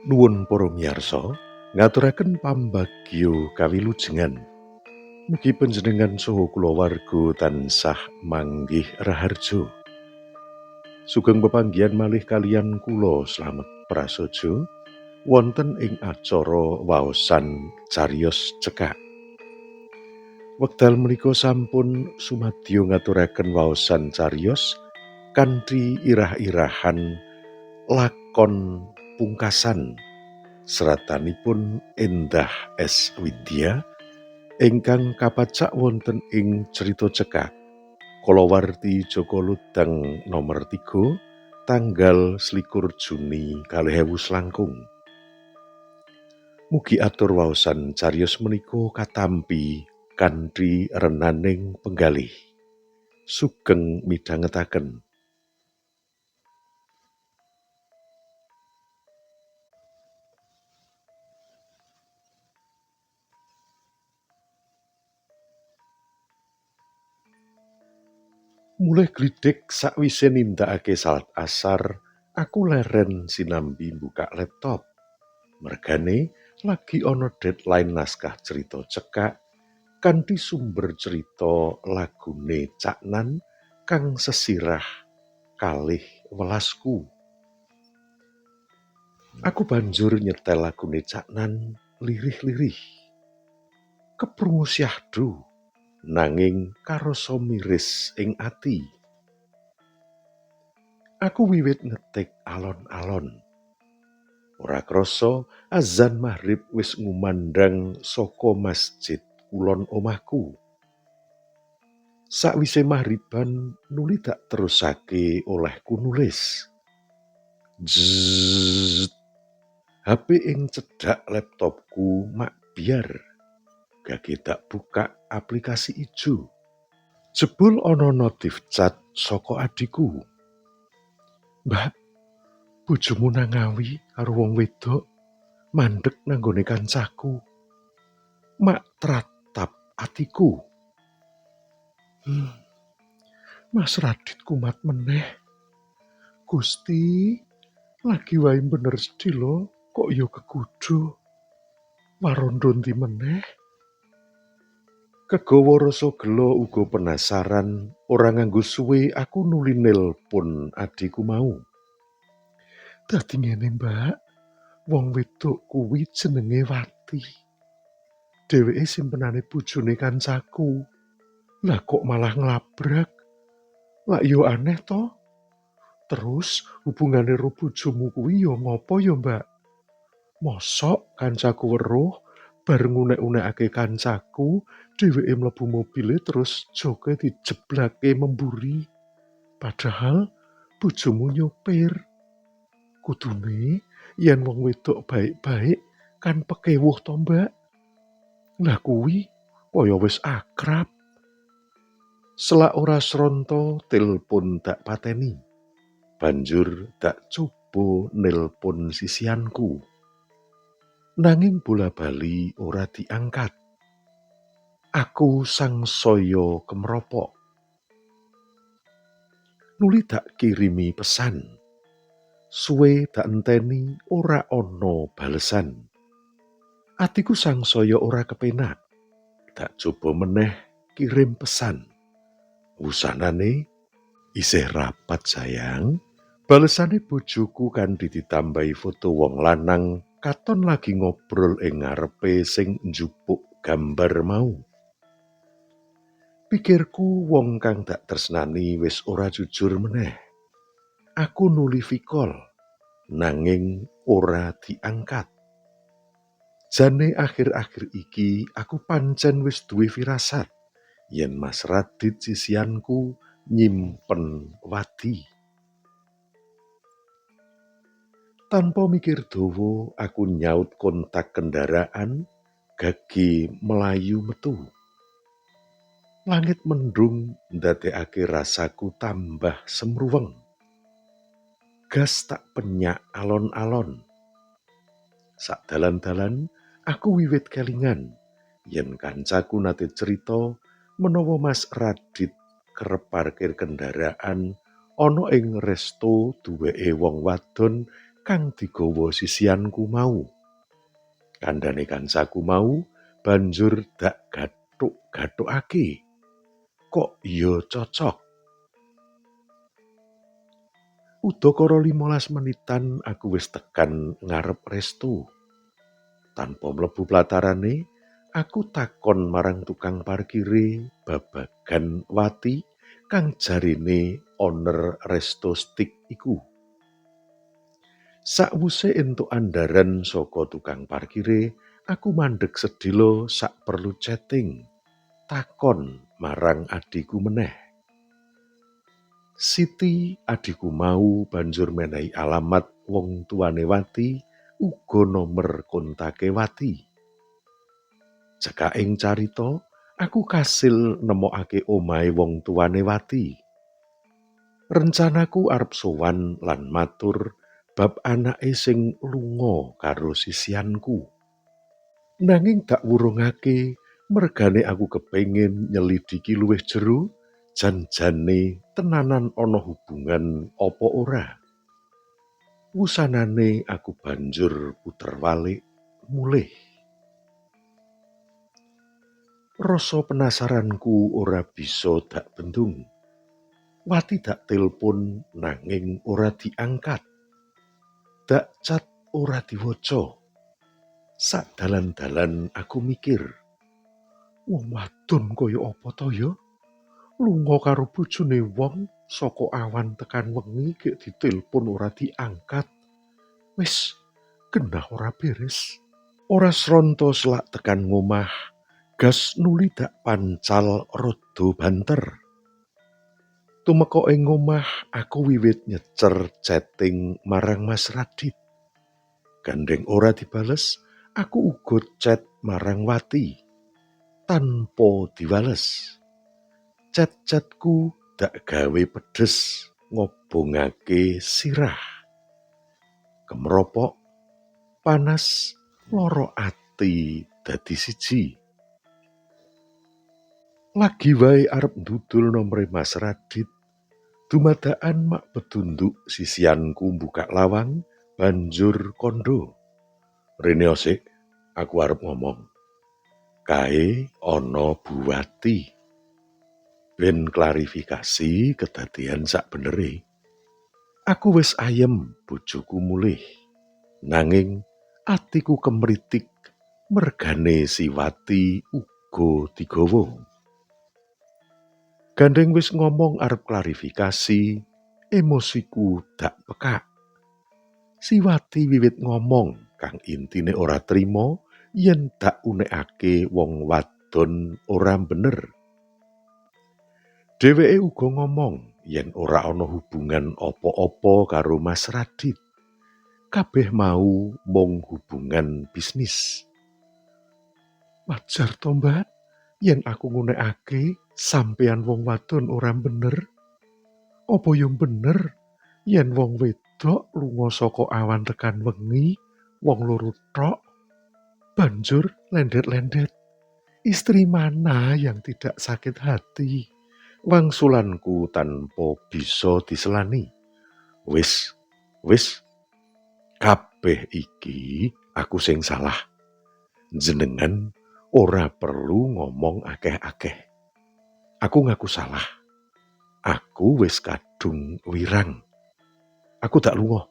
Nuwun para miyarsa, ngaturaken pambagyo kawilujengan. Mugi panjenengan saha kulawarga tansah manggih raharja. Sugeng pepanggihan malih kaliyan kula slamet prasaja wonten ing acara waosan cariyos cekak. Wekdal menika sampun sumadyo ngaturaken waosan cariyos kanthi irah-irahan lakon pungkasan seratanipun Endah S. Widya ingkang kapacak wonten ing Crita Cekak kalawarti Jaka Ludang nomer 3 tanggal 21 Juni 2019. Mugi atur waosan cariyos menika katampi kanthi renaning penggalih. Sugeng midhangetaken. Mulih glidhik sakwise nindakake salat asar, aku leren sinambi mbukak laptop. Mergane lagi ana deadline naskah Crita Cekak kanthi sumber cerita lagune Caknan kang sesirah 12. Aku banjur nyetel lagune Caknan lirih-lirih. Keprungu syahdu nanging karasa miris ing ati. Aku wiwit ngetik alon-alon. Ora krasa azan maghrib wis ngumandhang saka masjid kulon omahku. Sakwise maghriban nuli tak terusake olehku nulis. Zzz. HP ing cedhak laptopku mak biar. Gage tak buka aplikasi ijo. Jebul ana notif chat saka adhiku. Mbak, bojomu nang ngawi karo wong wedok mandeg nanggone kancaku. Mak tratap atiku. Mas Radit kumat meneh. Gusti, lagi wae bener sedhela kok ya kegudo. Warondo ndi meneh? Kegawa rasa gela uga penasaran, ora nganggo suwe aku nuli nelpon adhiku mau. Dadi ngene, Mbak. Wong wedok kuwi jenenge Wati. Dheweke simpenane bojone kancaku. Lah kok malah nglabrak? Lah yo aneh to. Terus hubungane karo bojomu kuwi yo ngopo yo, Mbak? Mosok kancaku weruh bar ngunek-unekake kancaku, dheweke mlebu mobile terus joke dijeblake memburi. Padahal bojomu nyopir. Kudune yen wong wedok baik-baik kan pekewuh to, Mbak. Lah kuwi kaya wis akrab. Selak ora sronto tilpun tak pateni. Banjur tak coba nelpon sisianku. Nanging bola-bali ora diangkat. Aku sangsaya kemropok. Nuli tak kirimi pesan. Suwe tak enteni ora ana balesan. Atiku sangsaya ora kepenak. Tak coba meneh kirim pesan. Wusanane, isih rapat sayang. Balesane bojoku kanthi ditambahi foto wong lanang katon lagi ngobrol ing ngarepe sing njupuk gambar mau. Pikirku wong kang tak tresnani wis ora jujur meneh. Aku nuli vikol, nanging ora diangkat. Jane akhir-akhir iki aku pancen wis duwe firasat yen Mas Radit sisianku nyimpen Wati. Tanpa mikir dawa, aku nyaut kontak kendaraan, gage melayu metu. Langit mendung ndadekake rasaku tambah semruweng. Gas tak penyak alon-alon. Sak dalan-dalan aku wiwit kelingan yen kancaku nate cerita menawa Mas Radit kerep parkir kendaraan ana ing resto duweke wong wadon kang digawa sisianku mau. Kandhane kancaku mau banjur dak gathuk-gathukake. Kok iya cocok? Udakara 15 menitan aku wis tekan ngarep resto. Tanpa mlebu platarane, aku takon marang tukang parkire babagan Wati kang jarine owner resto stik iku. Sakwuse entuk andharan saka tukang parkire, aku mandheg sedhela sak perlu chatting. Takon marang adiku meneh. Siti adiku mau banjur menehi alamat wong tuane Wati uga nomer kontake Wati. Cekaking carita, aku kasil nemokake omahe wong tuane Wati. Rencanaku arep sowan lan matur bab anake sing lunga karo sisianku. Nanging dak wurungake mergane aku kepengin nyelidiki luwih jero jan-jane tenanan ana hubungan apa ora. Wusanane aku banjur puter walik mulih. Rasa penasaranku ora bisa dak bendung. Wati dak telpon nanging ora diangkat. Dak chat ora diwaca. Sadalan-dalan aku mikir, wong wadon kaya apa to ya? Lunga karo bojone wong saka awan tekan wengi gek ditelpon ora diangkat. Wis genah ora beres. Ora sronto selak tekan ngomah, gas nuli dak pancal rada banter. Tumeka ing omah aku wiwit nyecer chatting marang Mas Radit. Gandeng ora dibales, aku uga chat marang Wati tanpa diwales. Chat-chatku dak gawe pedes ngobongake sirah. Kemropok, panas, lara ati dadi siji. Lagi wae arep ndudul nomere Mas Radit. Dumadakan mak petunduk sisianku buka lawang banjur kondo. Rene osik, aku arep ngomong. Kae ana Buwati. Ben klarifikasi kedadian sak benere. Aku wis ayem bojoku mulih. Nanging atiku kemritik mergane si Wati uga digawa. Gandeng wis ngomong arep klarifikasi, emosiku dak pekak. Si Wati wiwit ngomong kang intine ora trima yen dak unekake wong wadon ora bener. Dheweke uga ngomong yen ora ana hubungan apa-apa karo Mas Radit. Kabeh mau mung hubungan bisnis. Wajar to, Mbak, yen aku ngunekake sampeyan wong wadon ora bener? Apa yo bener yen wong wedok lunga saka awan tekan wengi, wong loro tok? Banjur lendet-lendet. Istri mana yang tidak sakit hati? Wangsulanku tanpa bisa diselani. Wis, kabeh iki aku sing salah. Jenengan ora perlu ngomong akeh-akeh. Aku ngaku salah. Aku wis kadung wirang. Aku dak lunga.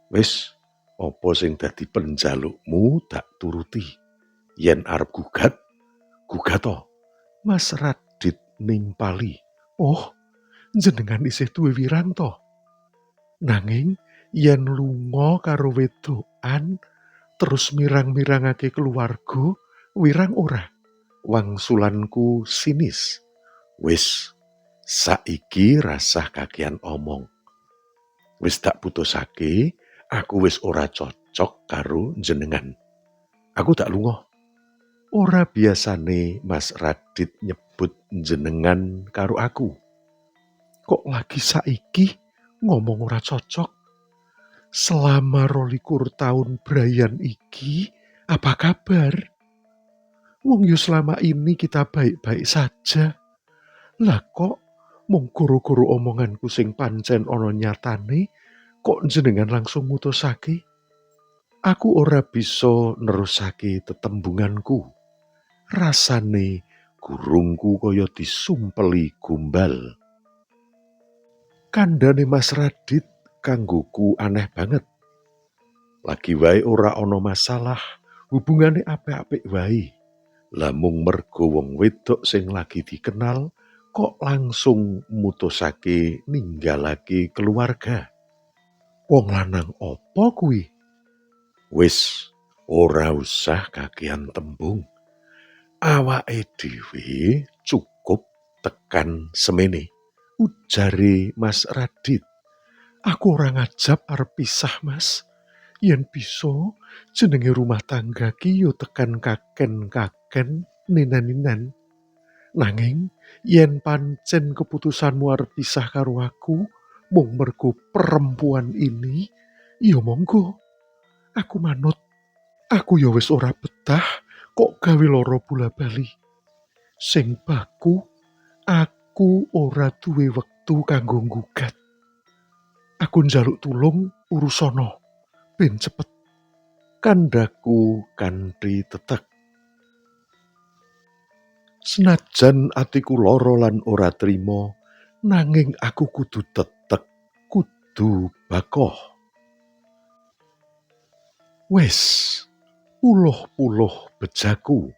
Wis, apa sing dadi penjalukmu dak turuti. Yen arep gugat to. Mas Radit nimpali. Oh, jenengan isih duwe wirang to. Nanging yen lunga karo wedokan terus mirang-mirangake keluarga, wirang ora. Wangsulanku sinis. Wis, saiki rasah kakean omong. Wis tak putusake, aku wis ora cocok karo jenengan. Aku tak lunga. Ora biasane Mas Radit nyebut jenengan karo aku. Kok lagi saiki ngomong ora cocok? Selama 22 tahun Brian iki, apa kabar? Wong yo selama ini kita baik-baik saja. Lah kok mung guru-guru omonganku sing pancen ana nyatane kok jenengan langsung mutusake? Aku ora bisa nerusake tetembunganku. Rasane gurungku kaya disumpeli gumbal. Kandhane Mas Radit kanggoku aneh banget. Lagi wae ora ana masalah, hubungane apik-apik wae. Lah mung mergo wong wedok sing lagi dikenal kok langsung mutusake ninggalake keluarga. Wong lanang apa kuwi? Wis ora usah kakean tembung. Awake dhewe cukup tekan semene. Ujare Mas Radit. Aku ora ngajab arep pisah, Mas. Yen bisa jenenge rumah tangga ki yo tekan kaken-kaken ninan-ninan. Nanging yen pancen keputusanmu arep pisah karo aku mung mergo perempuan ini, ya monggo. Aku manut. Aku ya wis ora betah kok gawe lara bola-bali. Sing baku, aku ora duwe wektu kanggo nggugat. Aku njaluk tulung urusono ben cepet. Kandhaku kanthi tetek. Senajan atiku lara lan ora trima, nanging aku kudu tetek, kudu bakoh. Wes, puluh-puluh bejaku.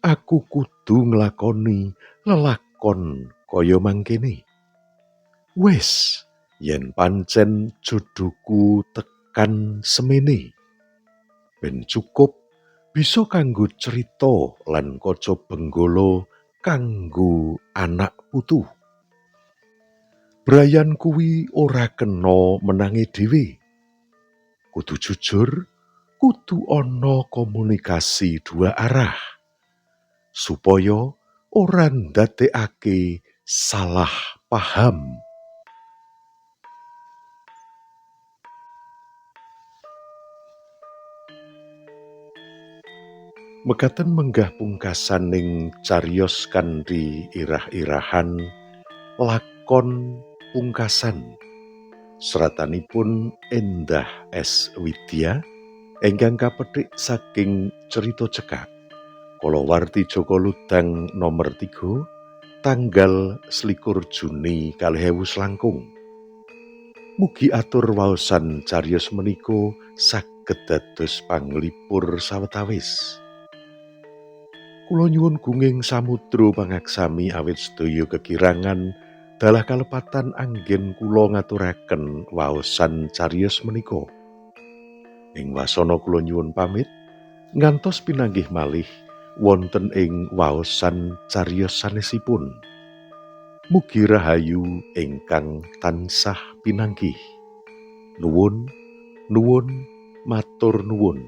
Aku kudu nglakoni lelakon kaya mangkene. Wes, yen pancen jodohku tekan semene, ben cukup bisa kanggo cerita lan kaca benggala kanggo anak putu. Brayan kuwi ora kena menangi dhewe. Kudu jujur, kudu ana komunikasi dua arah. Supaya ora ndadekake salah paham. Mekaten menggah pungkasan ning cariyos kanthi irah-irahan lakon pungkasan. Seratanipun Endah S. Widya ingkang kapethik saking cerita cekak. Kalawarti Joko Ludang nomor 3 tanggal 21 Juni 2019. Mugi atur waosan cariyos menika saged dados panglipur sawetawis. Kula nyuwun gunging samudra pangaksami awit sedaya kekirangan dalah kalepatan anggen kula ngaturaken waosan cariyos menika. Ing wasana kula nyuwun pamit ngantos pinanggih malih wonten ing waosan cariyos sanesipun. Mugi rahayu ingkang tansah pinanggih. Nuwun, nuwun, matur nuwun.